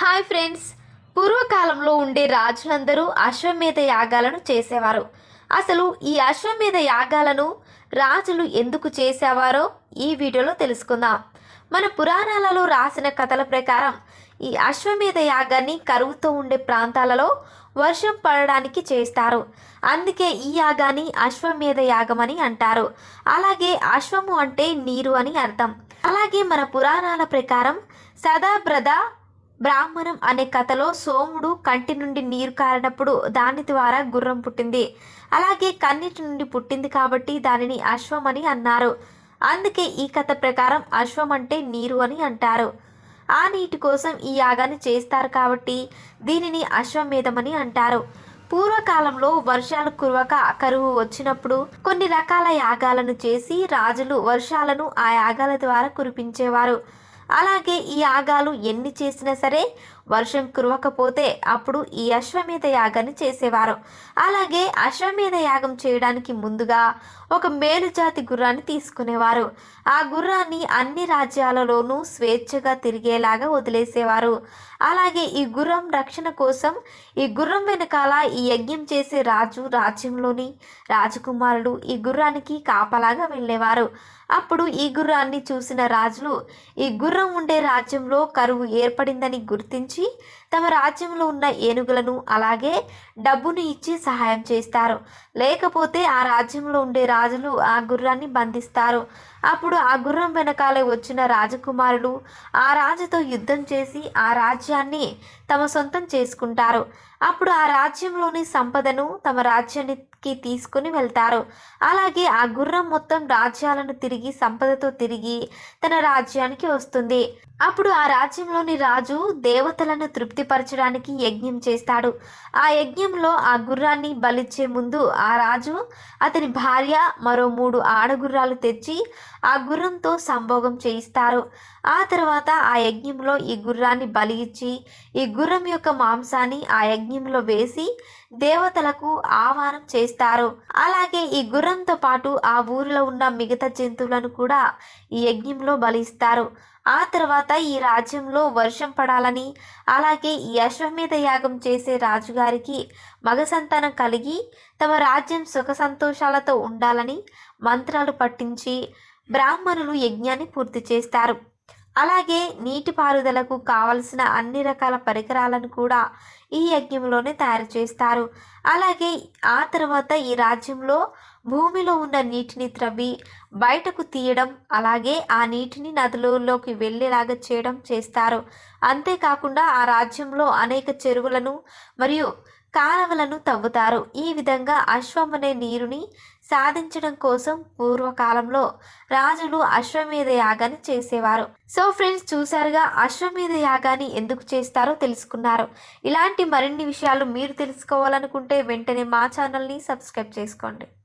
Hi friends. పూర్వకాలంలో ఉండే రాజులందరూ అశ్వమేధ యాగాలను చేసేవారు. అసలు ఈ అశ్వమేధ యాగాలను రాజులు ఎందుకు చేసేవారో ఈ వీడియోలో తెలుసుకుందాం. మన పురాణాలలో రాసిన కథల ప్రకారం ఈ అశ్వమేధ యాగాన్ని కరువుతో ఉండే ప్రాంతాలలో వర్షం పడడానికి చేస్తారు. అందుకే ఈ యాగాన్ని అశ్వమేధ యాగం అని అంటారు. అలాగే అశ్వము అంటే నీరు అని అర్థం. అలాగే మన పురాణాల ప్రకారం సదాబ్రద బ్రాహ్మణం అనే కథలో సోముడు కంటి నుండి నీరు కారినప్పుడు దాని ద్వారా గుర్రం పుట్టింది. అలాగే కన్నిటి నుండి పుట్టింది కాబట్టి దానిని అశ్వం అని అన్నారు. అందుకే ఈ కథ ప్రకారం అశ్వం అంటే నీరు అని అంటారు. ఆ నీటి కోసం ఈ యాగాన్ని చేస్తారు కాబట్టి దీనిని అశ్వమేధమని అంటారు. పూర్వకాలంలో వర్షాలు కురవక కరువు వచ్చినప్పుడు కొన్ని రకాల యాగాలను చేసి రాజులు వర్షాలను ఆ యాగాల ద్వారా కురిపించేవారు. అలాగే ఈ యాగాలు ఎన్ని చేసినా సరే వర్షం కురవకపోతే అప్పుడు ఈ అశ్వమేధ యాగాన్ని చేసేవారు. అలాగే అశ్వమేధ యాగం చేయడానికి ముందుగా ఒక మేలుజాతి గుర్రాన్ని తీసుకునేవారు. ఆ గుర్రాన్ని అన్ని రాజ్యాలలోనూ స్వేచ్ఛగా తిరిగేలాగా వదిలేసేవారు. అలాగే ఈ గుర్రం రక్షణ కోసం ఈ గుర్రం వెనకాల ఈ యజ్ఞం చేసే రాజు రాజ్యంలోని రాజకుమారుడు ఈ గుర్రానికి కాపలాగా వెళ్ళేవారు. అప్పుడు ఈ గుర్రాన్ని చూసిన రాజులు ఈ గుర్రం ఉండే రాజ్యంలో కరువు ఏర్పడిందని గుర్తించి తమ రాజ్యంలో ఉన్న ఏనుగులను అలాగే డబ్బును ఇచ్చి సహాయం చేస్తారు. లేకపోతే ఆ రాజ్యంలో ఉండే రాజులు ఆ గుర్రాన్ని బంధిస్తారు. అప్పుడు ఆ గుర్రం వెనకాలే వచ్చిన రాజకుమారులు ఆ రాజుతో యుద్ధం చేసి ఆ రాజ్యాన్ని తమ సొంతం చేసుకుంటారు. అప్పుడు ఆ రాజ్యంలోని సంపదను తమ రాజ్యానికి తీసుకుని వెళ్తారు. అలాగే ఆ గుర్రం మొత్తం రాజ్యాలను తిరిగి సంపదతో తిరిగి తన రాజ్యానికి వస్తుంది. అప్పుడు ఆ రాజ్యంలోని రాజు దేవతలను తృప్తిపరచడానికి యజ్ఞం చేస్తాడు. ఆ యజ్ఞంలో ఆ గుర్రాన్ని బలిచ్చే ముందు ఆ రాజు అతని భార్య మరో 3 ఆడగుర్రాలు తెచ్చి ఆ గుర్రంతో సంభోగం చేయిస్తారు. ఆ తర్వాత ఆ యజ్ఞంలో ఈ గుర్రాన్ని బలి ఇచ్చి ఈ గుర్రం యొక్క మాంసాన్ని ఆ యజ్ఞంలో వేసి దేవతలకు ఆహ్వానం చేస్తారు. అలాగే ఈ గుర్రంతో పాటు ఆ ఊరిలో ఉన్న మిగతా జంతువులను కూడా ఈ యజ్ఞంలో బలిస్తారు. ఆ తర్వాత ఈ రాజ్యంలో వర్షం పడాలని అలాగే ఈ అశ్వమేధ యాగం చేసే రాజుగారికి మగ సంతానం కలిగి తమ రాజ్యం సుఖ సంతోషాలతో ఉండాలని మంత్రాలు పట్టించి బ్రాహ్మణులు యజ్ఞాన్ని పూర్తి చేస్తారు. అలాగే నీటిపారుదలకు కావలసిన అన్ని రకాల పరికరాలను కూడా ఈ యజ్ఞంలోనే తయారు చేస్తారు. అలాగే ఆ తర్వాత ఈ రాజ్యంలో భూమిలో ఉన్న నీటిని త్రవ్వి బయటకు తీయడం అలాగే ఆ నీటిని నదులలోకి వెళ్ళేలాగా చేయడం చేస్తారు. అంతేకాకుండా ఆ రాజ్యంలో అనేక చెరువులను మరియు కాలవలను తవ్వుతారు. ఈ విధంగా అశ్వం అనే నీరుని సాధించడం కోసం పూర్వకాలంలో రాజులు అశ్వమేధ యాగాన్ని చేసేవారు. సో ఫ్రెండ్స్, చూసారుగా అశ్వమేధ యాగాన్ని ఎందుకు చేస్తారో తెలుసుకున్నారు. ఇలాంటి మరిన్ని విషయాలు మీరు తెలుసుకోవాలనుకుంటే వెంటనే మా ఛానల్ని సబ్స్క్రైబ్ చేసుకోండి.